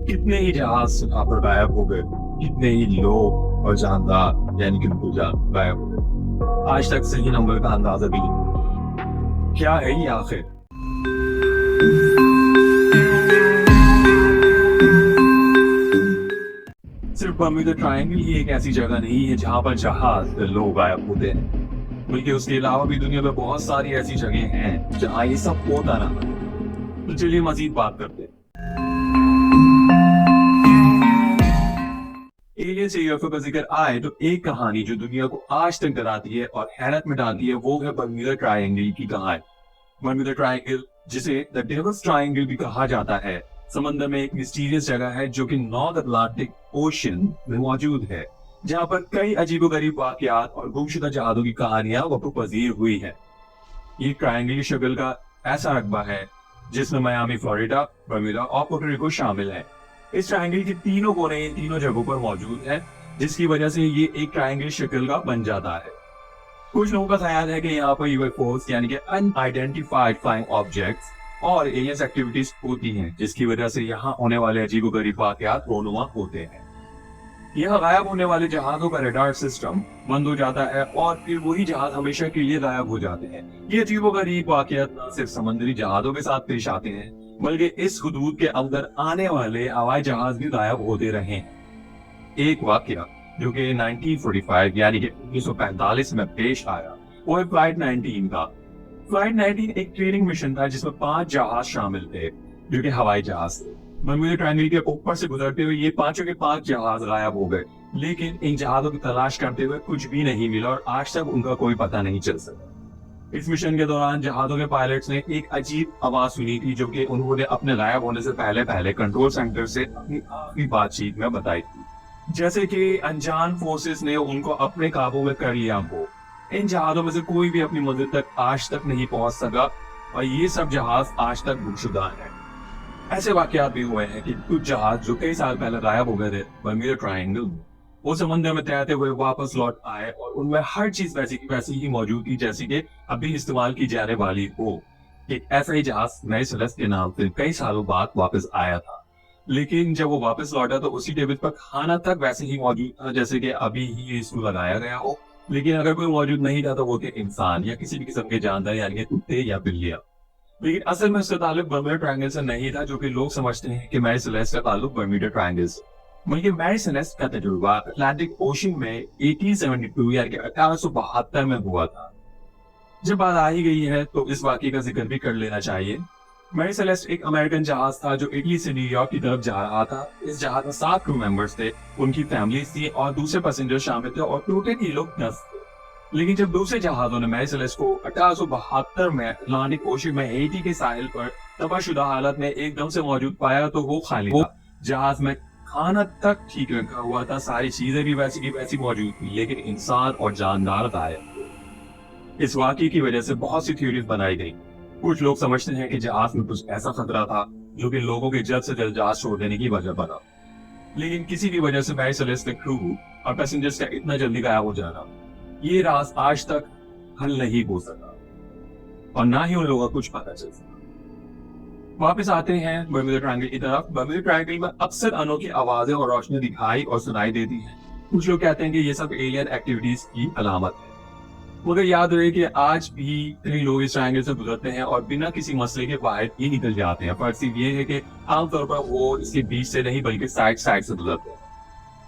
कितने ही जहाज वहां पर गायब हो गए, कितने ही लोग और जानदार यानी कि बुजुर्ग गायब हो गए। आज तक सही नंबर का अंदाजा भी नहीं। क्या है ये आखिर? सिर्फ बर्म्यूडा ट्रायंगल ही एक ऐसी जगह नहीं है जहां पर जहाज लोग गायब होते हैं, बल्कि उसके अलावा भी दुनिया में बहुत सारी ऐसी जगह हैं जहां ये सब होता रहा। तो चलिए मजीद बात करते हैं। एलियन से यूएफओ का जिक्र आए तो एक कहानी जो दुनिया को आज तक डराती है और हैरत में डालती है वो है बर्म्यूडा ट्रायंगल की कहानी। बर्म्यूडा ट्रायंगल, जिसे द डेविल्स ट्रायंगल भी कहा जाता है, समंदर में एक मिस्टीरियस जगह है जो कि नॉर्थ अटलांटिक ओशन में मौजूद है, जहां पर कई अजीबोगरीब वाकयात और गुमशुदा जहाजों की कहानियां वक़्फ़ पजीर हुई है। ये ट्रायंगल शक्ल का ऐसा रकबा है जिसमें मियामी, फ्लोरिडा, बर्म्यूडा और पोर्टो रिको शामिल है। इस ट्रायंगल के तीनों कोने इन तीनों जगहों पर मौजूद है, जिसकी वजह से ये एक ट्रायंगल शक्ल का बन जाता है। कुछ लोगों का ख्याल है कि यहाँ पर यूएफओस यानी कि अनआइडेंटिफाइड फ्लाइंग ऑब्जेक्ट्स और एलियंस एक्टिविटीज होती हैं, जिसकी वजह से यहाँ होने वाले अजीबोगरीब वाकयात रोनुमा होते हैं। यहाँ गायब होने वाले जहाजों का रडार सिस्टम बंद हो जाता है और फिर वही जहाज हमेशा के लिए गायब हो जाते हैं। ये अजीबोगरीब वाकयात न सिर्फ समुद्री जहाजों के साथ पेश आते हैं, बल्कि इस हुदूद के अंदर आने वाले हवाई जहाज भी गायब होते रहे। एक वाकया जो कि 1945 यानी कि 1945 में पेश आया वो है फ्लाइट 19 का। फ्लाइट 19 एक ट्रेनिंग मिशन था जिसमें 5 जहाज शामिल थे जो कि हवाई जहाज थे। बर्म्यूडा ट्रायंगल के ऊपर से गुजरते हुए ये पांचों के 5 जहाज गायब हो गए, लेकिन इन जहाजों की तलाश करते हुए कुछ भी नहीं मिला और आज तक उनका कोई पता नहीं चल सका। इस मिशन के दौरान जहाजों के पायलट्स ने एक अजीब आवाज सुनी थी जो कि उन्होंने अपने गायब होने से पहले कंट्रोल सेंटर से अपनी आखिरी बातचीत में बताई थी, जैसे कि अनजान फोर्सेस ने उनको अपने काबू में कर लिया हो। इन जहाजों में से कोई भी अपनी मंजिल तक आज तक नहीं पहुंच सका और ये सब जहाज आज तक गुमशुदा हैं। ऐसे वाकयात भी हुए हैं कि कुछ जहाज जो कई साल पहले गायब हो गए थे बर्म्यूडा ट्रायंगल, वो समंदर में तैरते हुए वापस लौट आए और उनमें हर चीज वैसी की वैसी ही मौजूद थी जैसी कि अभी इस्तेमाल की जाने वाली हो। एक ऐसा ही जहाज नए सेलेस्ट के नाम से कई सालों बाद वापस आया था, लेकिन जब वो वापस लौटा तो उसी टेबल पर खाना तक वैसे ही मौजूद था जैसे कि अभी ही इसको लगाया गया हो। लेकिन अगर कोई मौजूद नहीं था तो वो थे इंसान या किसी भी किस्म के जानदार यानी कि कुत्ते या बिल्लियां। लेकिन असल में इसका ताल्लुक बर्म्यूडा ट्रायंगल से नहीं था, जो कि लोग समझते हैं कि मैरी सेलेस्ट का ताल्लुक बर्म्यूडा ट्रायंगल से। बल्कि मैरी सेलेस्ट का तजुर्बा अटलांटिक ओशन में 1872 यानी कि 1872 में हुआ था। जब बात आ ही गई है तो इस वाकये का जिक्र भी कर लेना चाहिए। मैरी सेलेस्ट एक अमेरिकन जहाज था जो इटली से न्यूयॉर्क की तरफ जा रहा था। इस जहाज में 7 क्रू मेंबर्स थे, उनकी फैमिलीज थी और दूसरे पैसेंजर शामिल थे और टोटल ये लोग 10 थे। लेकिन जब दूसरे जहाजों ने मैरी सेलेस्ट को 1872 में अटलांटिक ओशन में हैती के साहिल पर तबाहशुदा हालत में एकदम से मौजूद पाया तो वो खाली था। जहाज में खाना तक ठीक रखा हुआ था, सारी चीजें भी वैसी की वैसी मौजूद थी, लेकिन इंसान और जानदार गायब थे। इस वाकये की वजह से बहुत सी थ्योरीज बनाई गई। कुछ लोग समझते हैं कि जहाज में कुछ ऐसा खतरा था जो कि लोगों के जल्द से जल्द जहाज छोड़ देने की वजह बना, लेकिन किसी भी वजह से मैरी सेलेस्ट के क्रू और पैसेंजर्स का इतना जल्दी गायब हो जाना, ये राज आज तक हल नहीं हो सका और ना ही उन लोगों को कुछ पता चल सका। वापस आते हैं बर्म्यूडा ट्रायंगल की तरफ। बर्म्यूडा ट्रायंगल में अक्सर अनोखी आवाजें और रोशनी दिखाई और सुनाई देती हैं। कुछ लोग कहते हैं कि ये सब एलियन एक्टिविटीज की अलामत है, मगर याद रहे कि आज भी कई लोग इस ट्रायंगल से गुजरते हैं और बिना किसी मसले के बाहर ही निकल जाते हैं। फर्क सिर्फ ये है कि आमतौर पर वो इसके बीच से नहीं बल्कि साइड से गुजरते हैं।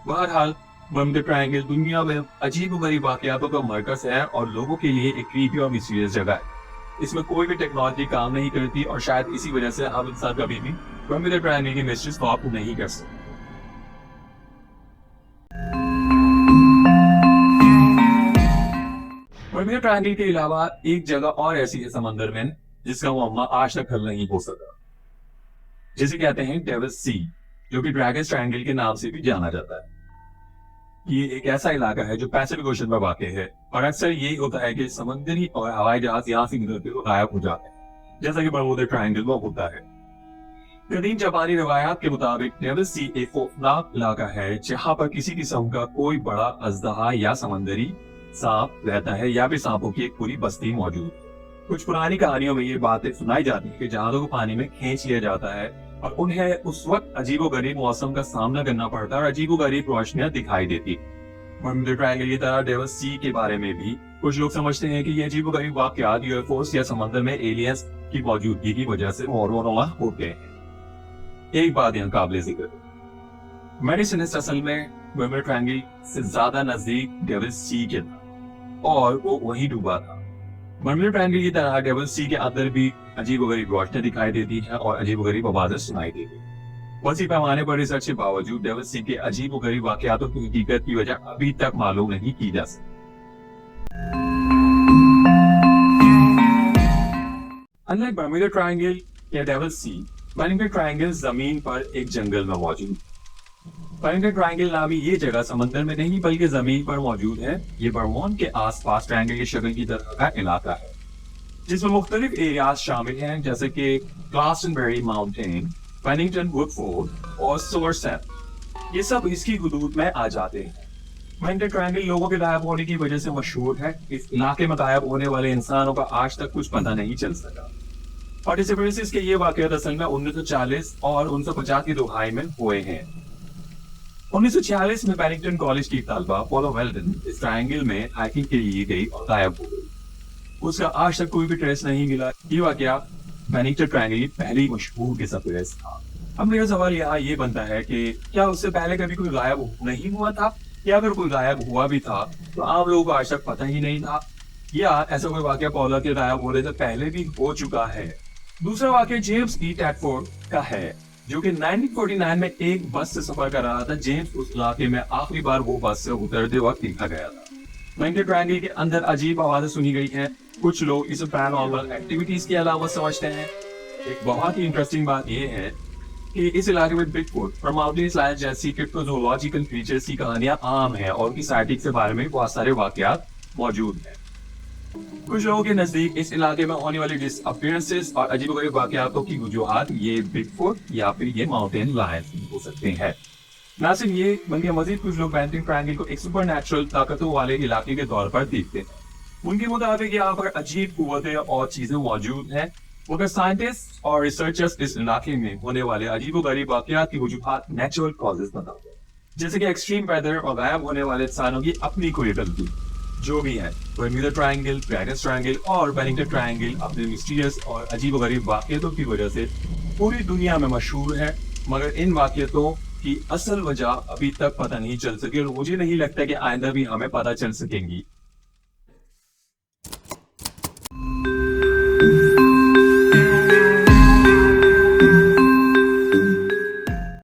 बहरहाल बर्म्यूडा ट्रायंगल दुनिया में अजीबोगरीब वाकयातों का मरकज है और लोगों के लिए एक क्रीपी और मिस्टीरियस जगह है। इसमें कोई भी टेक्नोलॉजी काम नहीं करती और शायद इसी वजह से हम इंसान कभी भी बर्म्यूडा ट्रायंगल की मिस्ट्री सॉल्व नहीं कर सकते। बर्म्यूडा ट्रायंगल के अलावा एक जगह और ऐसी है समंदर में जिसका मुअम्मा आज तक हल नहीं हो सका, जिसे कहते हैं डेविल्स सी, जो कि ड्रैगन्स ट्रायंगल के नाम से भी जाना जाता है। ये एक ऐसा इलाका है जो पैसिफिक ओशन में वाक़ है और अक्सर यही होता है कि समुद्री और हवाई जहाज यहाँ से गुजरते हुए गायब हो जाते हैं, जैसा कि बर्मुदा ट्रायंगल में होता है। कदीम जापानी रवायात के मुताबिक डेविल्स सी एक खौफनाक इलाका है जहाँ पर किसी किस्म का कोई बड़ा अजदहा या समंदरी सांप रहता है या फिर सांपों की एक पूरी बस्ती मौजूद है। कुछ पुरानी कहानियों में ये बातें सुनाई जाती है कि जहाजों को पानी में खींच लिया जाता है और उन्हें उस वक्त अजीबोगरीब मौसम का सामना करना पड़ता और अजीबोगरीब रोशनियां दिखाई देती। बर्मुडा ट्रायंगल की तरह डेविल सी के बारे में भी कुछ लोग समझते हैं कि ये अजीबोगरीब वाकयात यूएफओस या समंदर में एलियंस की मौजूदगी की वजह से रोनुमा होते हैं। एक बात यहाँ काबिल जिक्र, मेडिसिनिस्ट असल में बर्मुडा ट्रायंगल से ज्यादा नजदीक डेविल सी के था और वो वहीं डूबा था। बर्मुडा ट्रायंगल की तरह डेविल सी के अंदर भी अजीबोगरीब रोशनी दिखाई देती है और अजीबोगरीब आवाजें सुनाई देती है। वसी पैमाने पर रिसर्च के बावजूद डेविल सी के अजीबोगरीब वाकयातों की हकीकत की वजह अभी तक मालूम नहीं की जा सकती। अनलाइक बर्मुडा ट्रायंगल या डेविल सी, बर्मुडा ट्रायंगल जमीन पर एक जंगल में मौजूद। बर्मुडा ट्रायंगल नामी ये जगह समंदर में नहीं बल्कि जमीन पर मौजूद है। ये बर्मोंट के आसपास ट्रायंगल की शक्ल की तरह का इलाका है जिसमें मुख्तलिफ एरियाज शामिल हैं जैसे कि ग्लासटनबरी माउंटेन, पेनिंगटन वुडफोर्ड और सोमरसेट। ये सब इसकी हुदूद में आ जाते हैं। बर्मुडा ट्रायंगल लोगों के गायब होने की वजह से मशहूर है। इस इलाके में गायब होने वाले इंसानों का आज तक कुछ पता नहीं चल सका। पार्टिसिपेंट्स के ये वाकयात असल में 1940 और 1950 की दहाई में हुए हैं। 1946 में पेनिंगटन कॉलेज की तालबा पोलो वेल्डन इस ट्रायंगल में हाइकिंग के लिए गई और गायब हो गई। उसका आज तक कोई भी ट्रेस नहीं मिला। ये वाकया पेनिंगटन ट्रायंगल की पहली मशहूर किस्सा था। अब मेरा सवाल यहाँ ये बनता है कि क्या उससे पहले कभी कोई गायब नहीं हुआ था, या अगर कोई गायब हुआ भी था तो आम लोगों को आज तक पता ही नहीं था, या ऐसा कोई वाकया पोलो के गायब होने से पहले भी हो चुका है। दूसरा वाकया जेम्स ई टैडफोर्ड का है जो कि 1949 में एक बस से सफर कर रहा था। जेम्स उस इलाके में आखिरी बार वो बस से उतरते वक्त देखा गया था। बर्मुडा ट्रायंगल के अंदर अजीब आवाजें सुनी गई हैं। कुछ लोग इसे पैरानॉर्मल एक्टिविटीज की अलामत समझते हैं। एक बहुत ही इंटरेस्टिंग बात यह है कि इस इलाके में बिगफुट और माउंटेन लायन जैसी क्रिप्टोजोलॉजिकल क्रीचर्स की कहानियां आम हैं और उनकी साइटिंग्स के बारे में बहुत सारे वाकयात मौजूद हैं। कुछ लोगों के नजदीक इस इलाके में होने वाली डिसअपीयरेंसेस और अजीबोगरीब वाकयातों की वजूहात ये बिगफुट या फिर ये माउंटेन लायन हो सकते हैं। न सिर्फ ये बल्कि मजीद कुछ लोग बर्मुडा ट्रायंगल को एक सुपरनैचुरल ताकतों वाले इलाके के तौर पर देखते हैं। उनके मुताबिक यहाँ पर अजीब कुव्वतें और चीजें मौजूद हैं। मगर साइंटिस्ट और रिसर्चर्स इस इलाके में होने वाले अजीबोगरीब वाकयात की वजूहात नेचुरल कॉजेज बताते हैं, जैसे कि एक्सट्रीम वेदर और गायब होने वाले इंसानों की अपनी कोई गलती। जो भी है, बर्मुडा ट्रायंगल, ड्रैगन्स ट्रायंगल और पेनिंगटन ट्रायंगल अपने मिस्टीरियस और अजीबोगरीब वाकयातों की वजह से पूरी दुनिया में मशहूर है। मगर इन वाकयातों की असल वजह अभी तक पता नहीं चल सकी और मुझे नहीं लगता कि आइंदा भी हमें पता चल सकेंगी।